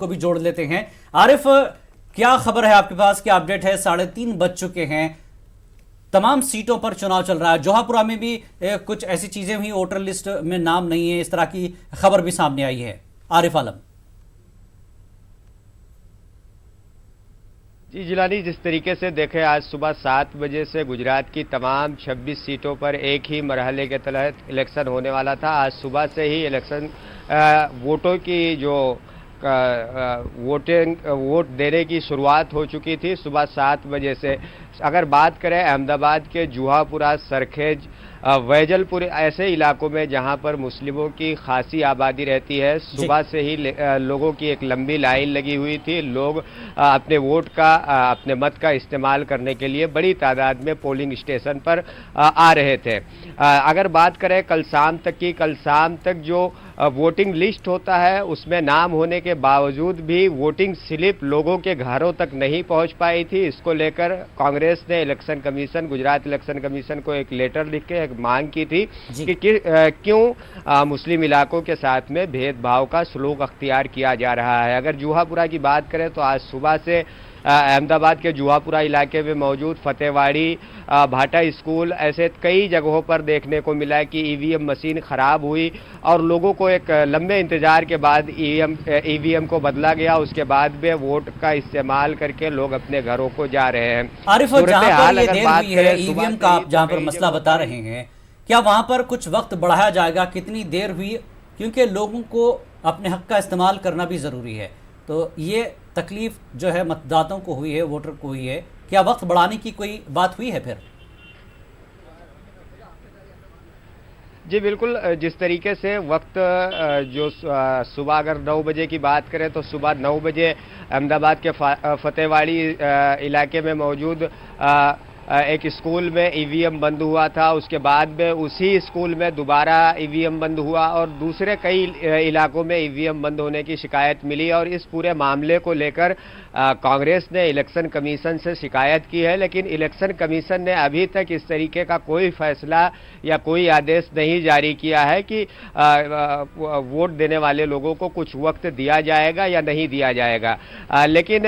को भी जोड़ लेते हैं। आरिफ, क्या खबर है आपके पास, क्या अपडेट है? 3:30 बज चुके हैं, तमाम सीटों पर चुनाव चल रहा है। जौहापुरा में भी कुछ ऐसी चीजें हुई, वोटर लिस्ट में नाम नहीं है, इस तरह की खबर भी सामने आई है। आरिफ आलम जी जिलानी, जिस तरीके से देखें, आज सुबह 7 बजे से गुजरात की तमाम 26 सीटों पर एक ही मरहले के तहत इलेक्शन होने वाला था। आज सुबह से ही इलेक्शन वोटों की जो वोट देने की शुरुआत हो चुकी थी सुबह 7 बजे से। अगर बात करें अहमदाबाद के जूहापुरा, सरखेज, वैजलपुर ऐसे इलाकों में जहां पर मुस्लिमों की खासी आबादी रहती है, सुबह से ही लोगों की एक लंबी लाइन लगी हुई थी। लोग अपने वोट का, अपने मत का इस्तेमाल करने के लिए बड़ी तादाद में पोलिंग स्टेशन पर आ रहे थे। अगर बात करें कल शाम तक की, कल शाम तक जो वोटिंग लिस्ट होता है उसमें नाम होने के बावजूद भी वोटिंग स्लिप लोगों के घरों तक नहीं पहुंच पाई थी। इसको लेकर कांग्रेस ने election commission, Gujarat election commission को एक लेटर लिख के एक मांग की थी कि क्यों मुस्लिम इलाकों के साथ में भेदभाव का सलूक अख्तियार किया जा रहा है। अगर जूहापुरा की बात करें तो आज सुबह से अहमदाबाद के जूहापुरा इलाके में मौजूद फतेहवाड़ी, भाटा स्कूल, ऐसे कई जगहों पर देखने को मिला कि ईवीएम मशीन खराब हुई और लोगों को एक लंबे इंतजार के बाद ईवीएम को बदला गया। उसके बाद में वोट का इस्तेमाल करके लोग अपने घरों को जा रहे हैं। आरिफ, जहां पर ये देर हुई है ईवीएम का, आप जहां पर मसला बता रहे हैं, क्या वहां पर कुछ वक्त बढ़ाया जाएगा? कितनी देर हुई? क्योंकि लोगों को अपने हक का इस्तेमाल करना भी जरूरी है, तो ये तकलीफ जो है मतदाताओं को हुई है, वोटर को हुई है। क्या वक्त बढ़ाने की कोई बात हुई है फिर? जी बिल्कुल, जिस तरीके से वक्त जो सुबह अगर 9 बजे की बात करें तो सुबह 9 बजे अहमदाबाद के फतेहवाड़ी इलाके में मौजूद एक स्कूल में ईवीएम बंद हुआ था। उसके बाद में उसी स्कूल में दोबारा ईवीएम बंद हुआ और दूसरे कई इलाकों में ईवीएम बंद होने की शिकायत मिली और इस पूरे मामले को लेकर कांग्रेस ने इलेक्शन कमीशन से शिकायत की है, लेकिन इलेक्शन कमीशन ने अभी तक इस तरीके का कोई फैसला या कोई आदेश नहीं जारी किया है कि वोट देने वाले लोगों को कुछ वक्त दिया जाएगा या नहीं दिया जाएगा। लेकिन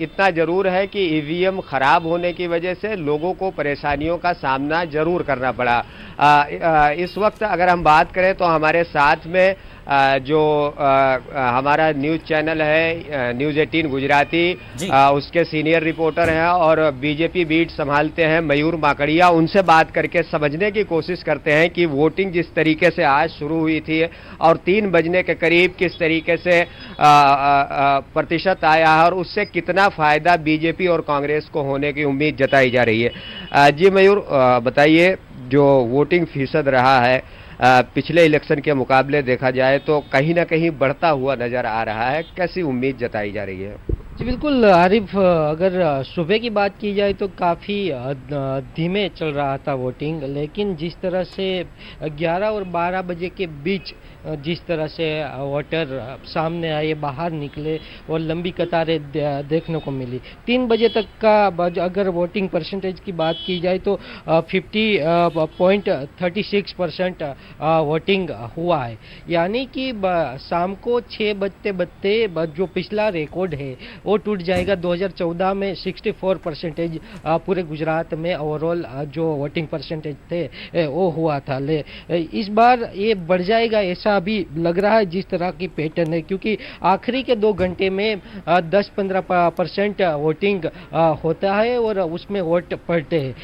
इतना जरूर है कि ईवीएम खराब होने की वजह से लोगों को परेशानियों का सामना जरूर करना पड़ा। इस वक्त अगर हम बात करें तो हमारे साथ में जो हमारा न्यूज़ चैनल है न्यूज़ 18 गुजराती, उसके सीनियर रिपोर्टर हैं और बीजेपी बीट संभालते हैं मयूर माकड़िया। उनसे बात करके समझने की कोशिश करते हैं कि वोटिंग जिस तरीके से आज शुरू हुई थी और 3 बजने के करीब किस तरीके से प्रतिशत आया है और उससे कितना फायदा बीजेपी और कांग्रेस को होने की उम्मीद जताई जा रही है। जी मयूर, बताइए, जो वोटिंग फीसद रहा है पिछले इलेक्शन के मुकाबले देखा जाए तो कहीं ना कहीं बढ़ता हुआ नजर आ रहा है, कैसी उम्मीद जताई जा रही है? जी बिल्कुल आरिफ, अगर सुबह की बात की जाए तो काफ़ी धीमे चल रहा था वोटिंग, लेकिन जिस तरह से 11 और 12 बजे के बीच जिस तरह से वोटर सामने आए, बाहर निकले और लंबी कतारें देखने को मिली। 3 बजे तक का अगर वोटिंग परसेंटेज की बात की जाए तो 50.36% वोटिंग हुआ है, यानी कि शाम को 6 बजते बजते जो पिछला रिकॉर्ड है वो टूट जाएगा। 2014 में 64% पूरे गुजरात में ओवरऑल जो वोटिंग परसेंटेज थे वो हुआ था। इस बार ये बढ़ जाएगा ऐसा अभी लग रहा है, जिस तरह की पैटर्न है, क्योंकि आखिरी के 2 घंटे में 10-15% वोटिंग होता है और उसमें वोट पड़ते हैं।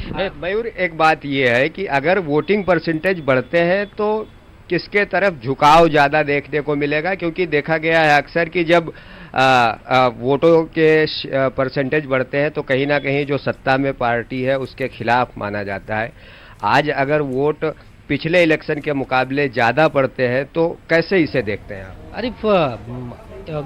मयूर, एक बात ये है कि अगर वोटिंग परसेंटेज बढ़ते हैं तो किसके तरफ झुकाव ज़्यादा देखने को मिलेगा? क्योंकि देखा गया है अक्सर कि जब वोटों के परसेंटेज बढ़ते हैं तो कहीं ना कहीं जो सत्ता में पार्टी है उसके खिलाफ माना जाता है। आज अगर वोट पिछले इलेक्शन के मुकाबले ज़्यादा पड़ते हैं तो कैसे इसे देखते हैं आप? आरिफ,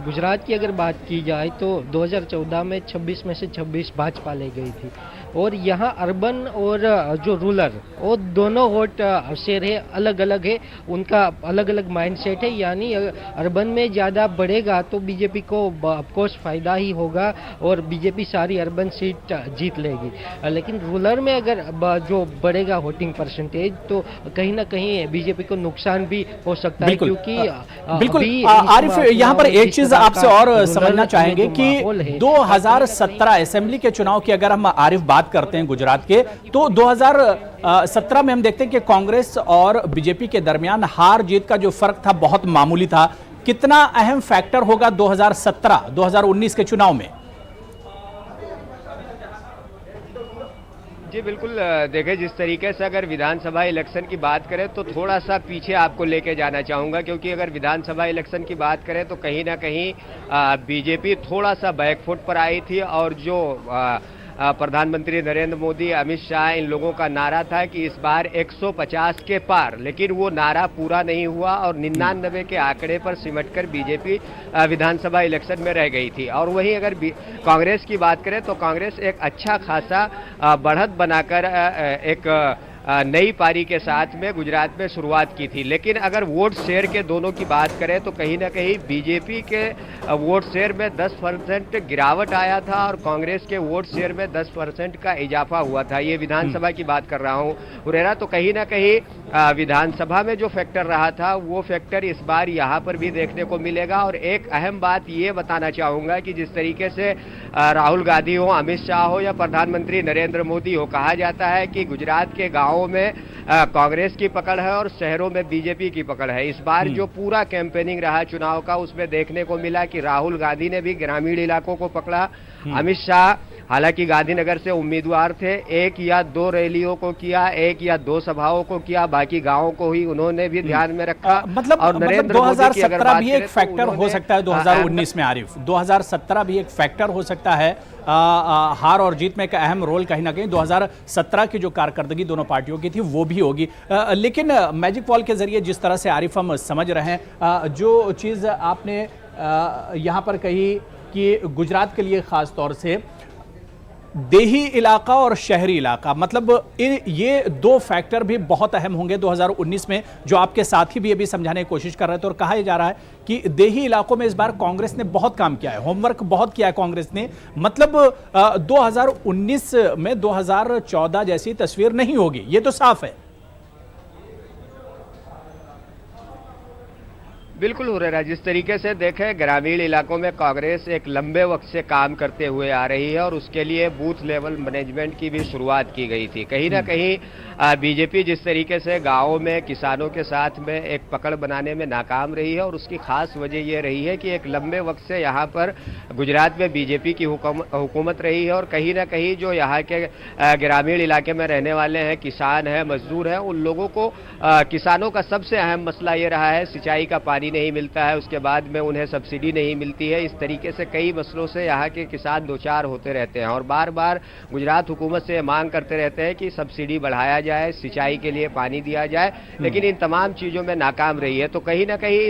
गुजरात की अगर बात की जाए तो 2014 में 26 में से 26 भाजपा ले गई थी, और यहाँ अर्बन और जो रूरल वो दोनों वोट शेयर है, अलग अलग है, उनका अलग अलग माइंडसेट है। यानी अर्बन में ज़्यादा बढ़ेगा तो बीजेपी को ऑफकोर्स फ़ायदा ही होगा और बीजेपी सारी अर्बन सीट जीत लेगी। लेकिन रूरल में अगर जो बढ़ेगा वोटिंग परसेंटेज तो कहीं ना कहीं बीजेपी को नुकसान भी हो सकता है, क्योंकि बिल्कुल आरिफ, यहाँ पर एक चीज आपसे और समझना चाहेंगे कि 2017 असेंबली के चुनाव की अगर हम आरिफ बात करते हैं गुजरात के, तो 2017 में हम देखते हैं कि कांग्रेस और बीजेपी के दरमियान हार जीत का जो फर्क था बहुत मामूली था। कितना अहम फैक्टर होगा 2017-2019 के चुनाव में? जी बिल्कुल, देखें जिस तरीके से अगर विधानसभा इलेक्शन की बात करें तो थोड़ा सा पीछे आपको लेके जाना चाहूँगा, क्योंकि अगर विधानसभा इलेक्शन की बात करें तो कहीं ना कहीं बीजेपी थोड़ा सा बैकफुट पर आई थी, और जो प्रधानमंत्री नरेंद्र मोदी, अमित शाह, इन लोगों का नारा था कि इस बार 150 के पार, लेकिन वो नारा पूरा नहीं हुआ और 99 के आंकड़े पर सिमटकर बीजेपी विधानसभा इलेक्शन में रह गई थी। और वहीं अगर कांग्रेस की बात करें तो कांग्रेस एक अच्छा खासा बढ़त बनाकर एक नई पारी के साथ में गुजरात में शुरुआत की थी। लेकिन अगर वोट शेयर के दोनों की बात करें तो कहीं ना कहीं बीजेपी के वोट शेयर में 10% गिरावट आया था और कांग्रेस के वोट शेयर में 10% का इजाफा हुआ था। ये विधानसभा की बात कर रहा हूँ हुरेरा। तो कहीं ना कहीं विधानसभा में जो फैक्टर रहा था वो फैक्टर इस बार यहाँ पर भी देखने को मिलेगा। और एक अहम बात ये बताना चाहूँगा कि जिस तरीके से राहुल गांधी हो, अमित शाह हो या प्रधानमंत्री नरेंद्र मोदी हो, कहा जाता है कि गुजरात के गाँवों में कांग्रेस की पकड़ है और शहरों में बीजेपी की पकड़ है। इस बार जो पूरा कैंपेनिंग रहा चुनाव का उसमें देखने को मिला कि राहुल गांधी ने भी ग्रामीण इलाकों को पकड़ा, अमित शाह हालांकि गांधीनगर से उम्मीदवार थे, 1 या 2 रैलियों को किया, 1 या 2 सभाओं को किया, बाकी गांवों को ही उन्होंने भी ध्यान में रखा। मतलब 2017 भी एक फैक्टर हो सकता है 2019 में आरिफ, 2017 भी एक फैक्टर हो सकता है। हार और जीत में एक अहम रोल कहीं ना कहीं 2017 की जो कारकर्दगी दोनों पार्टियों की थी वो भी होगी। लेकिन मैजिक वॉल के जरिए जिस तरह से आरिफ हम समझ रहे हैं, जो चीज़ आपने यहाँ पर कही कि गुजरात के लिए खास तौर से देही इलाका और शहरी इलाका, मतलब ये 2 फैक्टर भी बहुत अहम होंगे 2019 में, जो आपके साथी भी अभी समझाने की कोशिश कर रहे थे। और कहा जा रहा है कि देही इलाकों में इस बार कांग्रेस ने बहुत काम किया है, होमवर्क बहुत किया है कांग्रेस ने। मतलब 2019 में 2014 जैसी तस्वीर नहीं होगी, ये तो साफ है। बिल्कुल हुरेरा, जिस तरीके से देखें ग्रामीण इलाकों में कांग्रेस एक लंबे वक्त से काम करते हुए आ रही है और उसके लिए बूथ लेवल मैनेजमेंट की भी शुरुआत की गई थी। कहीं ना कहीं बीजेपी जिस तरीके से गांवों में किसानों के साथ में एक पकड़ बनाने में नाकाम रही है और उसकी खास वजह यह रही है कि एक लंबे वक्त से यहाँ पर गुजरात में बीजेपी की हुकूमत रही है और कहीं ना कहीं जो यहाँ के ग्रामीण इलाके में रहने वाले हैं, किसान हैं, मजदूर हैं, उन लोगों को किसानों का सबसे अहम मसला ये रहा है सिंचाई का पानी नहीं मिलता है, उसके बाद में उन्हें सब्सिडी नहीं मिलती है। इस तरीके से कई मसलों से यहाँ के किसान दो चार होते रहते हैं और बार बार गुजरात हुकूमत से मांग करते रहते हैं कि सब्सिडी बढ़ाया जाए, सिंचाई के लिए पानी दिया जाए, लेकिन इन तमाम चीज़ों में नाकाम रही है। तो कहीं ना कहीं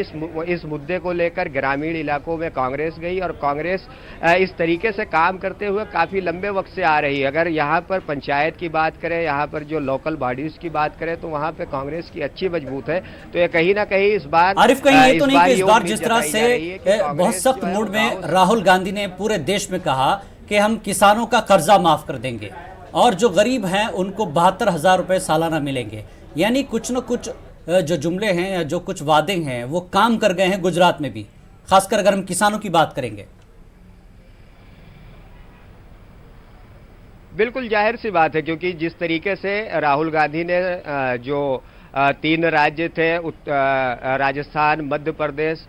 इस मुद्दे को लेकर ग्रामीण इलाकों में कांग्रेस गई और कांग्रेस इस तरीके से काम करते हुए काफ़ी लंबे वक्त से आ रही है। अगर यहाँ पर पंचायत की बात करें, यहाँ पर जो लोकल बॉडीज की बात करें तो वहाँ पर कांग्रेस की अच्छी मजबूत है। तो ये कहीं ना कहीं इस बार आरिफ कहीं ये तो नहीं कि इस बार जिस तरह से बहुत सख्त मूड में राहुल गांधी ने पूरे देश में कहा कि हम किसानों का कर्जा माफ कर देंगे और जो गरीब हैं उनको 72,000 रुपए सालाना मिलेंगे, यानी कुछ न कुछ जो जुमले हैं या जो कुछ वादे हैं वो काम कर गए हैं गुजरात में भी, खासकर अगर हम किसानों की बात करेंगे। बिल्कुल जाहिर सी बात है, क्योंकि जिस तरीके से राहुल गांधी ने जो 3 राज्य थे, राजस्थान, मध्य प्रदेश,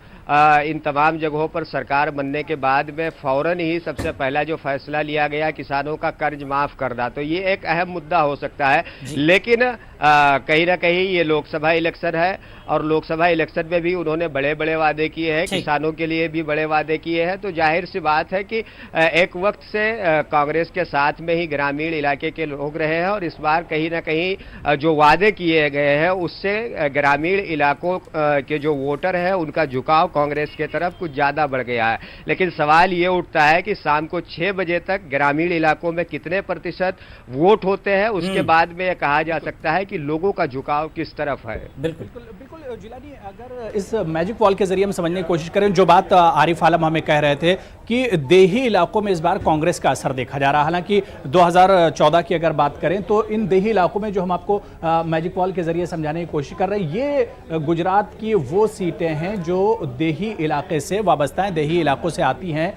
इन तमाम जगहों पर सरकार बनने के बाद में फौरन ही सबसे पहला जो फैसला लिया गया किसानों का कर्ज माफ करना, तो ये एक अहम मुद्दा हो सकता है। लेकिन कहीं ना कहीं ये लोकसभा इलेक्शन है और लोकसभा इलेक्शन में भी उन्होंने बड़े बड़े वादे किए हैं, किसानों के लिए भी बड़े वादे किए हैं। तो जाहिर सी बात है कि एक वक्त से कांग्रेस के साथ में ही ग्रामीण इलाके के लोग रहे हैं और इस बार कहीं ना कहीं जो वादे किए गए हैं उससे ग्रामीण इलाकों के जो वोटर हैं उनका झुकाव कांग्रेस के तरफ कुछ ज़्यादा बढ़ गया है। लेकिन सवाल ये उठता है कि शाम को 6 बजे तक ग्रामीण इलाकों में कितने प्रतिशत वोट होते हैं, उसके बाद में यह कहा जा सकता है कि लोगों का झुकाव किस तरफ है। बिल्कुल बिल्कुल जिलानी, अगर इस मैजिक वॉल के जरिए हम समझने की कोशिश करें, जो बात आरिफ आलम हमें कह रहे थे कि देही इलाकों में इस बार कांग्रेस का असर देखा जा रहा है। हालांकि 2014 की अगर बात करें तो इन देही इलाकों में जो हम आपको मैजिक वॉल के जरिए समझाने की कोशिश कर रहे हैं, ये गुजरात की वो सीटें हैं जो देही इलाके से वाबस्ता हैं, देही इलाकों से आती हैं।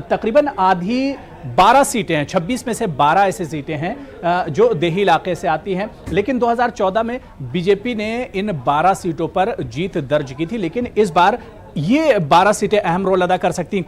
तकरीबन आधी 12 सीटें हैं, 26 में से 12 ऐसी सीटें हैं जो देही इलाके से आती हैं। लेकिन 2014 में बीजेपी ने इन 12 सीटों पर जीत दर्ज की थी, लेकिन इस बार ये 12 सीटें अहम रोल अदा कर सकती हैं